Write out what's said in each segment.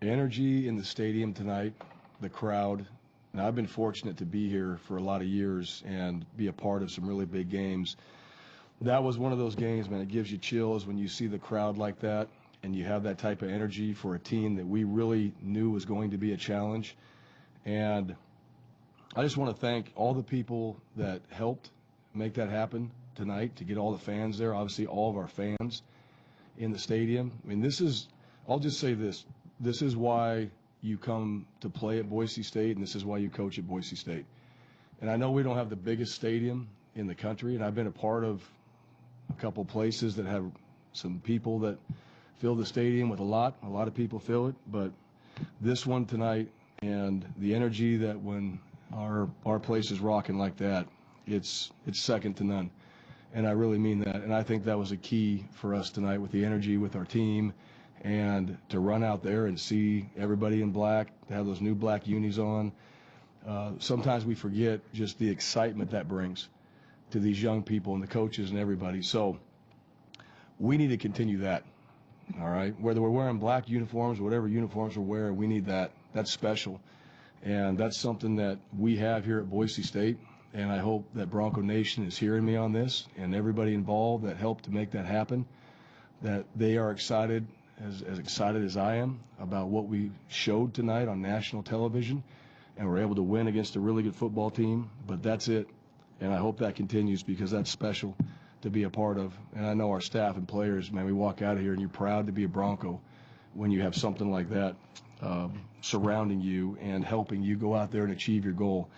energy in the stadium tonight, the crowd. And I've been fortunate to be here for a lot of years and be a part of some really big games. That was one of those games, man. It gives you chills when you see the crowd like that and you have that type of energy for a team that we really knew was going to be a challenge. And I just want to thank all the people that helped make that happen tonight, to get all the fans there, obviously all of our fans in the stadium. I mean, I'll just say this is why you come to play at Boise State, and this is why you coach at Boise State. And I know we don't have the biggest stadium in the country, and I've been a part of a couple places that have some people that fill the stadium with a lot of people fill it, but this one tonight and the energy that when our place is rocking like that, it's second to none. And I really mean that. And I think that was a key for us tonight with the energy with our team, and to run out there and see everybody in black, to have those new black unis on. Sometimes we forget just the excitement that brings to these young people and the coaches and everybody. So we need to continue that, all right? Whether we're wearing black uniforms, whatever uniforms we're wearing, we need that. That's special. And that's something that we have here at Boise State. And I hope that Bronco Nation is hearing me on this, and everybody involved that helped to make that happen, that they are excited, as excited as I am, about what we showed tonight on national television. And we're able to win against a really good football team. But that's it. And I hope that continues, because that's special to be a part of. And I know our staff and players, man, we walk out of here and you're proud to be a Bronco when you have something like that surrounding you and helping you go out there and achieve your goal.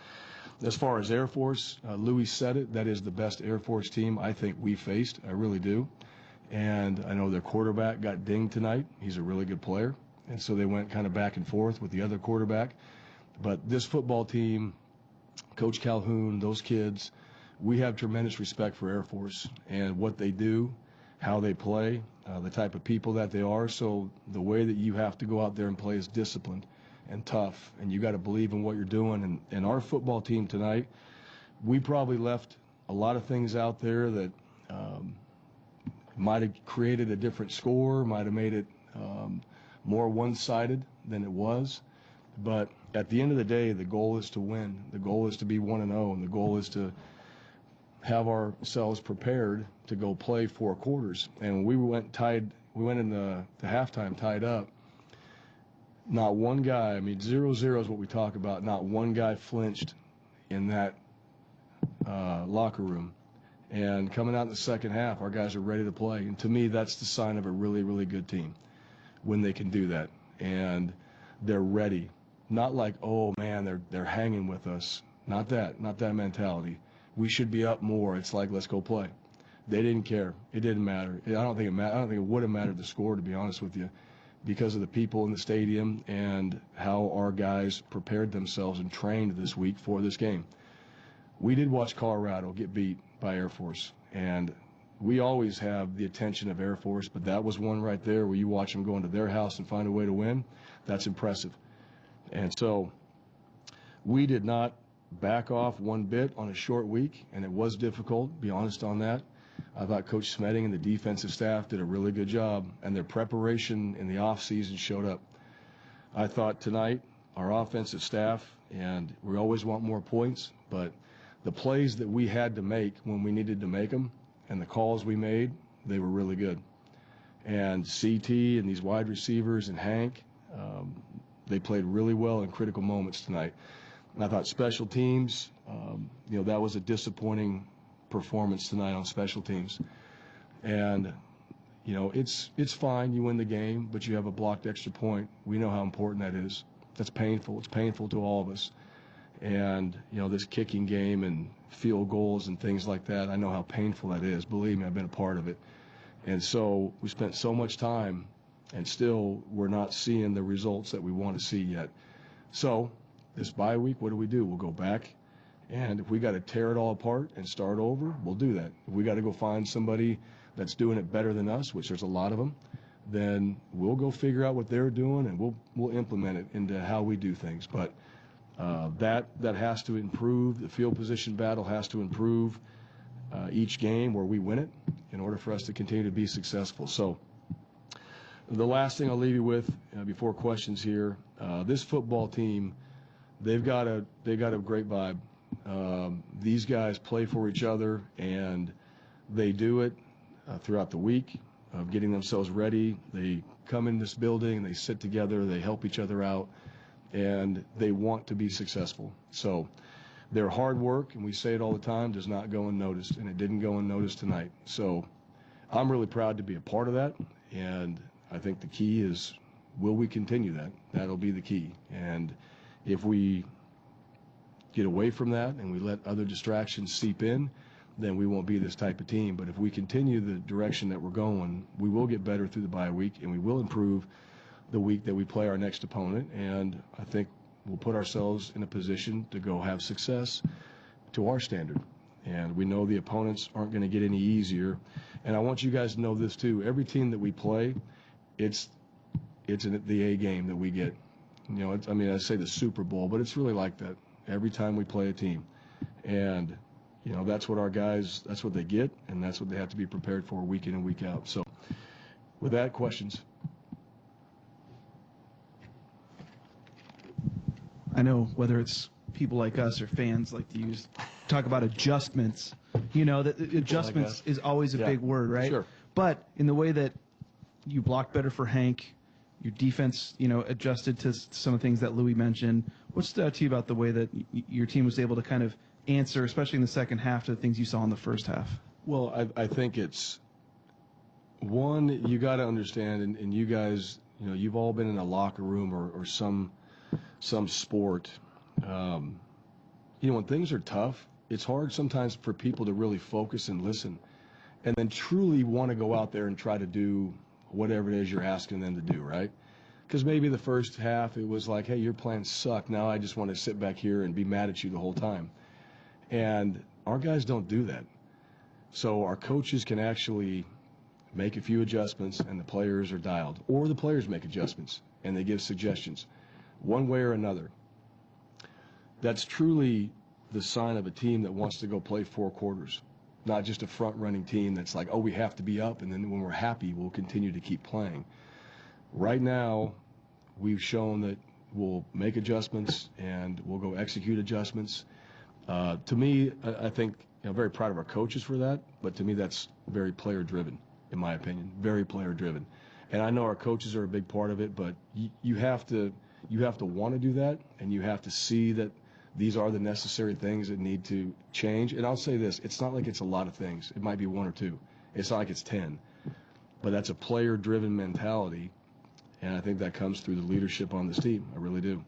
As far as Air Force, Louis said it, that is the best Air Force team I think we faced. I really do. And I know their quarterback got dinged tonight. He's a really good player. And so they went kind of back and forth with the other quarterback. But this football team, Coach Calhoun, those kids, we have tremendous respect for Air Force and what they do, how they play, the type of people that they are. So the way that you have to go out there and play is disciplined and tough, and you got to believe in what you're doing. And our football team tonight, we probably left a lot of things out there that might have created a different score, might have made it more one-sided than it was. But at the end of the day, the goal is to win. The goal is to be 1-0, and the goal is to have ourselves prepared to go play 4 quarters. And we went in the halftime tied up. Not one guy, I mean, 0-0 is what we talk about. Not one guy flinched in that locker room. And coming out in the second half, our guys are ready to play. And to me, that's the sign of a really, really good team, when they can do that. And they're ready. Not like, oh, man, they're hanging with us. Not that mentality. We should be up more. It's like, let's go play. They didn't care. It didn't matter. I don't think it would have mattered the score, to be honest with you, because of the people in the stadium and how our guys prepared themselves and trained this week for this game. We did watch Colorado get beat by Air Force, and we always have the attention of Air Force, but that was one right there where you watch them go into their house and find a way to win. That's impressive. And so we did not back off one bit on a short week, and it was difficult, be honest on that. I thought Coach Smeding and the defensive staff did a really good job, and their preparation in the offseason showed up. I thought tonight our offensive staff, and we always want more points, but the plays that we had to make when we needed to make them and the calls we made, they were really good. And CT and these wide receivers and Hank, they played really well in critical moments tonight. And I thought special teams, that was a disappointing performance tonight on special teams. And, it's fine, you win the game, but you have a blocked extra point. We know how important that is. That's painful. It's painful to all of us. And, this kicking game and field goals and things like that, I know how painful that is. Believe me, I've been a part of it. And so we spent so much time, and still we're not seeing the results that we want to see yet. So this bye week, what do? We'll go back, and if we got to tear it all apart and start over, we'll do that. If we got to go find somebody that's doing it better than us, which there's a lot of them, then we'll go figure out what they're doing, and we'll implement it into how we do things. But that has to improve. The field position battle has to improve each game where we win it in order for us to continue to be successful. So the last thing I'll leave you with before questions here, this football team, they've got a great vibe. These guys play for each other, and they do it throughout the week of getting themselves ready. They come in this building, they sit together, they help each other out, and they want to be successful. So their hard work, and we say it all the time, does not go unnoticed, and it didn't go unnoticed tonight. So I'm really proud to be a part of that, and I think the key is, will we continue that? That'll be the key. And if we get away from that and we let other distractions seep in, then we won't be this type of team. But if we continue the direction that we're going, we will get better through the bye week, and we will improve the week that we play our next opponent. And I think we'll put ourselves in a position to go have success to our standard. And we know the opponents aren't going to get any easier. And I want you guys to know this too. Every team that we play, it's the A game that we get. You know, I say the Super Bowl, but it's really like that every time we play a team. And, you know, that's what our guys, that's what they get, and that's what they have to be prepared for week in and week out. So with that, questions? I know whether it's people like us or fans like to talk about adjustments. You know, that adjustments is always a big word, right? Sure. But in the way that you block better for Hank, your defense, you know, adjusted to some of the things that Louis mentioned. What stood out to you about the way that your team was able to kind of answer, especially in the second half, to the things you saw in the first half? Well, I think it's, one, you got to understand, and you guys, you know, you've all been in a locker room or some sport. You know, when things are tough, it's hard sometimes for people to really focus and listen and then truly want to go out there and try to do whatever it is you're asking them to do, right? Because maybe the first half it was like, hey, your plans suck. Now I just want to sit back here and be mad at you the whole time. And our guys don't do that. So our coaches can actually make a few adjustments and the players are dialed. Or the players make adjustments and they give suggestions one way or another. That's truly the sign of a team that wants to go play 4 quarters. Not just a front-running team that's like, oh, we have to be up, and then when we're happy, we'll continue to keep playing. Right now, we've shown that we'll make adjustments and we'll go execute adjustments. To me, I think, you know, very proud of our coaches for that, but to me that's very player-driven, in my opinion, very player-driven. And I know our coaches are a big part of it, but you have to want to do that, and you have to see that these are the necessary things that need to change. And I'll say this, it's not like it's a lot of things. It might be 1 or 2. It's not like it's 10. But that's a player-driven mentality, and I think that comes through the leadership on this team. I really do.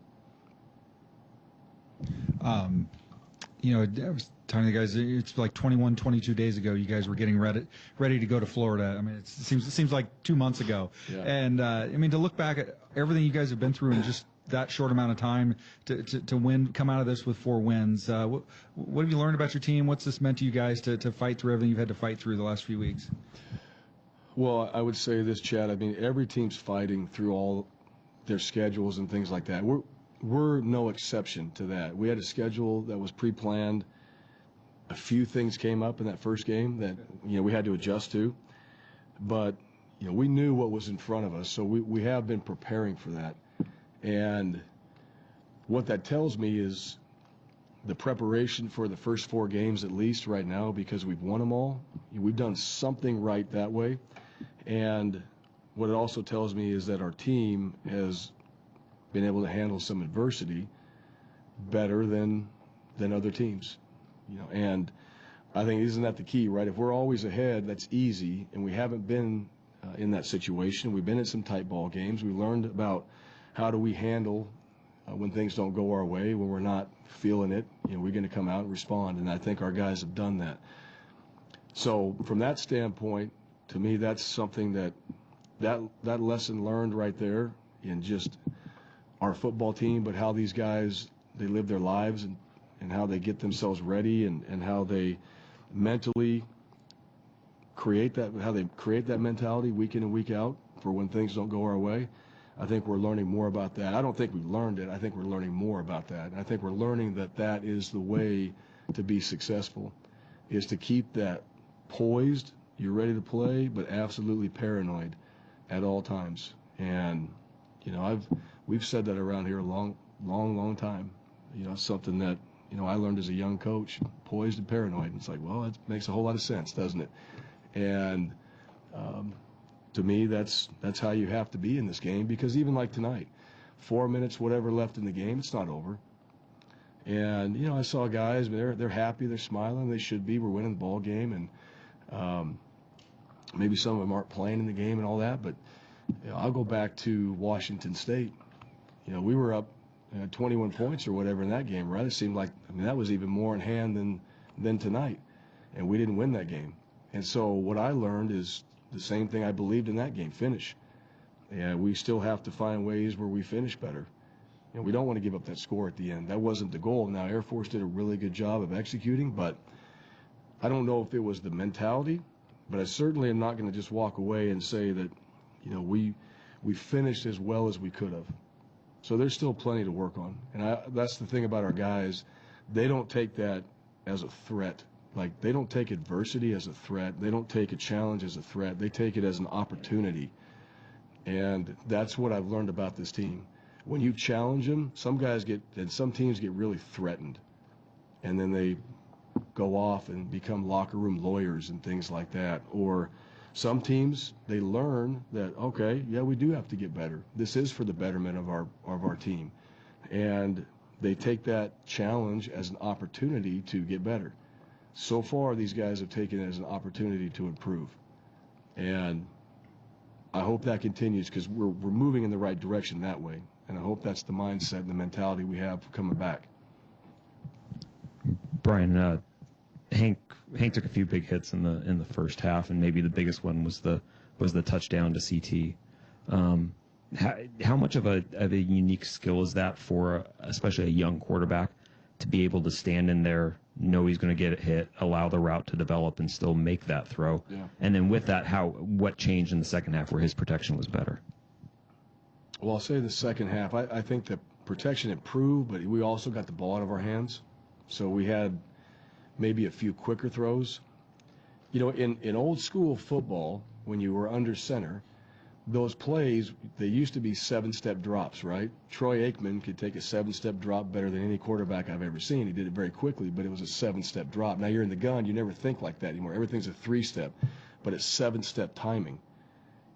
You know, I was telling the guys, it's like 21, 22 days ago, you guys were getting ready to go to Florida. I mean, it seems like 2 months ago. Yeah. And, I mean, to look back at everything you guys have been through in just that short amount of time to win, come out of this with 4 wins. What have you learned about your team? What's this meant to you guys to fight through everything you've had to fight through the last few weeks? Well, I would say this, Chad. I mean, every team's fighting through all their schedules and things like that. We're no exception to that. We had a schedule that was pre-planned. A few things came up in that first game that, you know, we had to adjust to. But, you know, we knew what was in front of us, so we have been preparing for that. And what that tells me is the preparation for the first 4 games at least right now, because we've won them all. We've done something right that way. And what it also tells me is that our team has been able to handle some adversity better than other teams. You know, and I think, isn't that the key, right? If we're always ahead, that's easy, and we haven't been in that situation. We've been in some tight ball games. We learned about how do we handle when things don't go our way, when we're not feeling it. You know, we're going to come out and respond, and I think our guys have done that. So from that standpoint, to me, that's something that lesson learned right there in just our football team, but how these guys, they live their lives and how they get themselves ready and how they mentally create that mentality week in and week out for when things don't go our way. I think we're learning more about that. I don't think we've learned it. I think we're learning more about that. And I think we're learning that is the way to be successful, is to keep that poised, you're ready to play, but absolutely paranoid. at all times. And, you know, we've said that around here a long time. You know, something that, you know, I learned as a young coach, poised and paranoid. And it's like, well, that makes a whole lot of sense, doesn't it? And to me, that's how you have to be in this game, because even like tonight, 4 minutes, whatever left in the game, it's not over. And, you know, I saw guys, they're happy, they're smiling, they should be. We're winning the ball game, and maybe some of them aren't playing in the game and all that. But you know, I'll go back to Washington State. You know, we were up 21 points or whatever in that game, right? It seemed like, I mean, that was even more in hand than tonight, and we didn't win that game. And so what I learned is the same thing I believed in that game: finish. And we still have to find ways where we finish better. You know, we don't want to give up that score at the end. That wasn't the goal. Now, Air Force did a really good job of executing, but I don't know if it was the mentality. But I certainly am not going to just walk away and say that, you know, we finished as well as we could have. So there's still plenty to work on. And that's the thing about our guys. They don't take that as a threat. Like, they don't take adversity as a threat. They don't take a challenge as a threat. They take it as an opportunity. And that's what I've learned about this team. When you challenge them, some teams get really threatened. And then they go off and become locker room lawyers and things like that. Or some teams, they learn that, okay, yeah, we do have to get better. This is for the betterment of our team. And they take that challenge as an opportunity to get better. So far, these guys have taken it as an opportunity to improve. And I hope that continues, because we're moving in the right direction that way. And I hope that's the mindset and the mentality we have coming back. Bryan, Hank took a few big hits in the first half, and maybe the biggest one was the touchdown to CT. How much of a unique skill is that for especially a young quarterback to be able to stand in there, know he's going to get it hit, allow the route to develop, and still make that throw? Yeah. And then with that, what changed in the second half where his protection was better? Well, I'll say the second half, I think the protection improved, but we also got the ball out of our hands. So we had maybe a few quicker throws. You know, in old school football, when you were under center, those plays, they used to be 7-step drops, right? Troy Aikman could take a 7-step drop better than any quarterback I've ever seen. He did it very quickly, but it was a 7-step drop. Now you're in the gun, you never think like that anymore. Everything's a 3-step, but it's 7-step timing.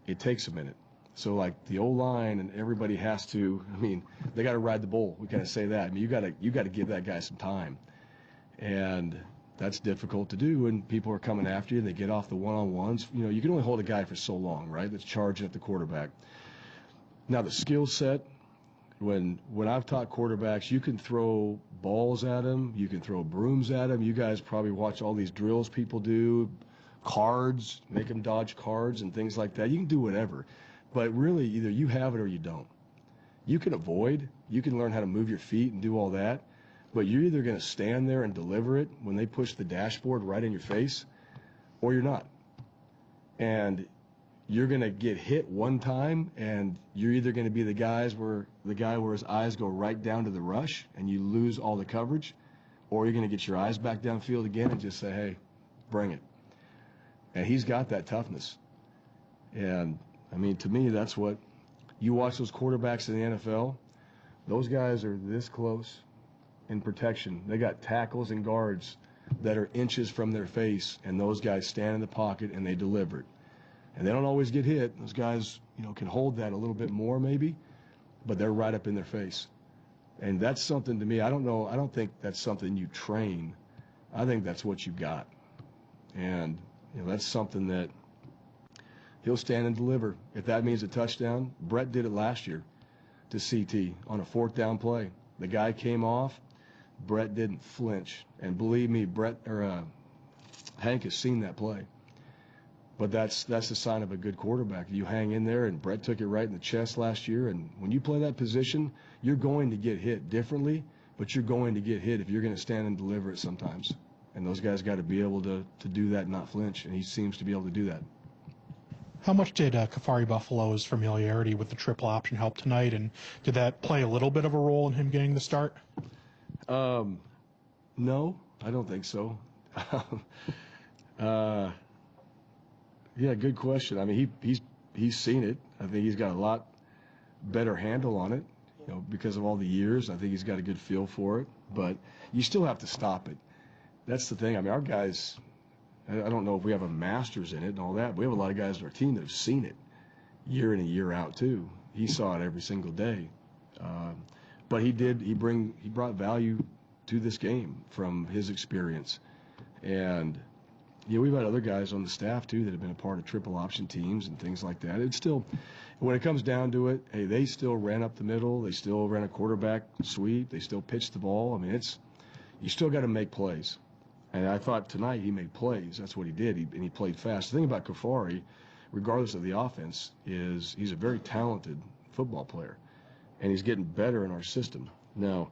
It takes a minute. So like the O-line and everybody has to, I mean, they got to ride the bull. We kind of say that. I mean, you got to give that guy some time. And that's difficult to do, and people are coming after you. They get off the one-on-ones. You know, you can only hold a guy for so long, right, that's charging at the quarterback. Now, the skill set, when I've taught quarterbacks, you can throw balls at them. You can throw brooms at them. You guys probably watch all these drills people do, cards, make them dodge cards and things like that. You can do whatever. But really, either you have it or you don't. You can avoid. You can learn how to move your feet and do all that. But you're either going to stand there and deliver it when they push the dashboard right in your face, or you're not. And you're going to get hit one time, and you're either going to be the guy where his eyes go right down to the rush and you lose all the coverage, or you're going to get your eyes back downfield again and just say, hey, bring it. And he's got that toughness. And, I mean, to me, that's what you watch those quarterbacks in the NFL. Those guys are this close in protection. They got tackles and guards that are inches from their face, and those guys stand in the pocket and they deliver it. And they don't always get hit. Those guys, you know, can hold that a little bit more maybe, but they're right up in their face. And that's something to me, I don't think that's something you train. I think that's what you got. And, you know, that's something that he'll stand and deliver. If that means a touchdown, Brett did it last year to CT on a 4th down play. The guy came off, Brett didn't flinch. And believe me, Hank has seen that play. But that's a sign of a good quarterback. You hang in there, and Brett took it right in the chest last year. And when you play that position, you're going to get hit differently, but you're going to get hit if you're going to stand and deliver it sometimes. And those guys got to be able to do that and not flinch, and he seems to be able to do that. How much did Kafari Buffalo's familiarity with the triple option help tonight, and did that play a little bit of a role in him getting the start? No, I don't think so. Yeah, good question. I mean, he he's seen it. I think he's got a lot better handle on it, because of all the years. I think he's got a good feel for it. But you still have to stop it. That's the thing. I mean, our guys, I don't know if we have a master's in it and all that. But we have a lot of guys on our team that have seen it year in and year out too. He saw it every single day. But he brought value to this game from his experience. And we've had other guys on the staff too that have been a part of triple option teams and things like that. It's still, when it comes down to it, hey, they still ran up the middle. They still ran a quarterback sweep. They still pitched the ball. I mean, you still got to make plays. And I thought tonight he made plays. That's what he did. And he played fast. The thing about Kafari, regardless of the offense, is he's a very talented football player. And he's getting better in our system. Now,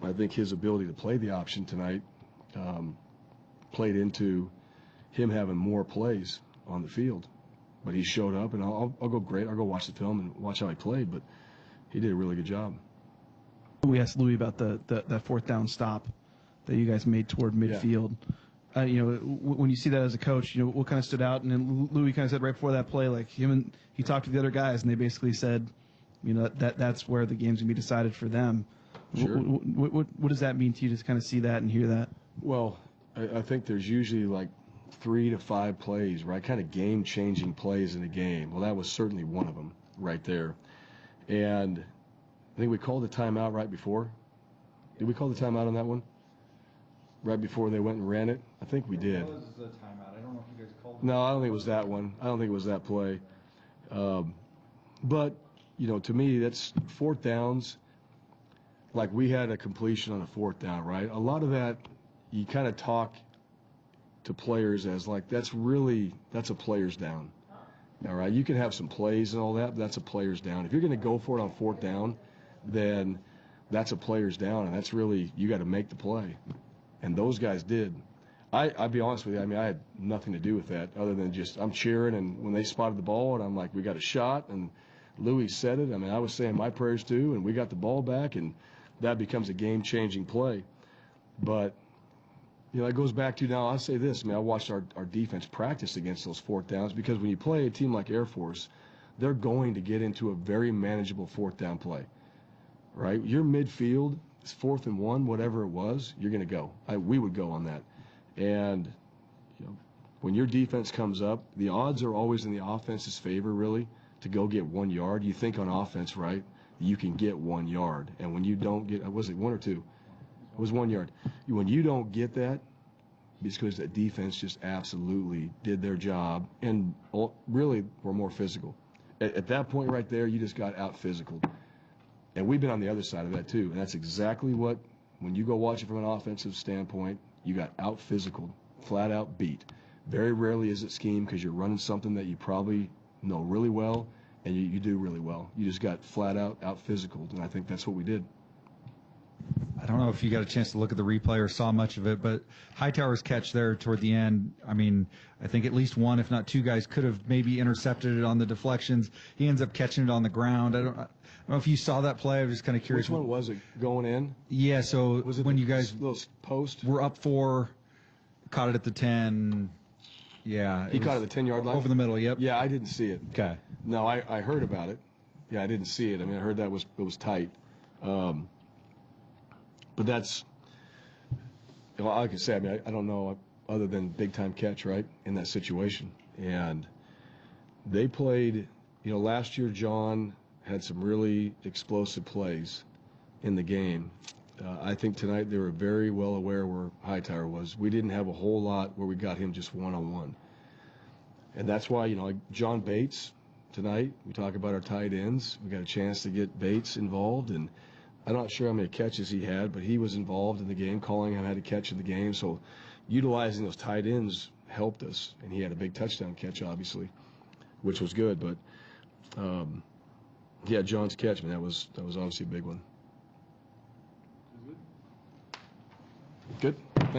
I think his ability to play the option tonight played into him having more plays on the field. But he showed up, and I'll go watch the film and watch how he played. But he did a really good job. We asked Louis about that fourth down stop that you guys made toward midfield. Yeah. When you see that as a coach, what kind of stood out? And then Louis kind of said right before that play, like he talked to the other guys, and they basically said, that's where the game's gonna be decided for them. Sure. What does that mean to you to kind of see that and hear that? Well, I think there's usually like 3 to 5 plays, right? Kind of game-changing plays in a game. Well, that was certainly one of them right there. And I think we called the timeout right before. Did we call the timeout on that one? Right before they went and ran it? I think we did. It was a timeout. I don't know if you guys called it. No, I don't think it was that one. I don't think it was that play. But, to me, that's fourth downs. Like we had a completion on a fourth down, right? A lot of that, you kind of talk to players as like, that's a player's down. All right, you can have some plays and all that, but that's a player's down. If you're going to go for it on fourth down, then that's a player's down, and that's really, you got to make the play. And those guys did. I'll be honest with you, I had nothing to do with that other than just I'm cheering, and when they spotted the ball, and I'm like, we got a shot, and Louis said it. I was saying my prayers too, and we got the ball back, and that becomes a game-changing play. But, it goes back to now, I'll say this. I watched our defense practice against those fourth downs because when you play a team like Air Force, they're going to get into a very manageable fourth down play, right? Your midfield is 4th and 1, whatever it was, you're going to go. We would go on that. And, when your defense comes up, the odds are always in the offense's favor, really, to go get 1 yard. You think on offense, right, you can get 1 yard. And when you don't get, was it 1 or 2? It was 1 yard. When you don't get that, it's because the defense just absolutely did their job and really were more physical. At that point right there, you just got out-physicaled. And we've been on the other side of that too. And that's exactly what, when you go watch it from an offensive standpoint, you got out-physicaled, flat-out beat. Very rarely is it scheme because you're running something that you probably know really well and you do really well. You just got flat-out out-physicaled, and I think that's what we did. I don't know if you got a chance to look at the replay or saw much of it, but Hightower's catch there toward the end, I think at least one, if not 2 guys could have maybe intercepted it on the deflections. He ends up catching it on the ground. I don't know if you saw that play. I'm just kind of curious. Which one was it going in? Yeah, so was it when you guys little post? were up 4, caught it at the 10. Yeah. He caught it at the 10-yard line? Over the middle, yep. Yeah, I didn't see it. Okay. No, I heard about it. Yeah, I didn't see it. I heard that it was tight. But that's, I can say, I don't know other than big-time catch, right, in that situation. And they played, last year John had some really explosive plays in the game. I think tonight they were very well aware where Hightower was. We didn't have a whole lot where we got him just one-on-one. And that's why, like John Bates tonight, we talk about our tight ends. We got a chance to get Bates involved, and I'm not sure how many catches he had, but he was involved in the game, calling him how to catch in the game. So utilizing those tight ends helped us, and he had a big touchdown catch, obviously, which was good. But, yeah, John's catch, that was obviously a big one. Good.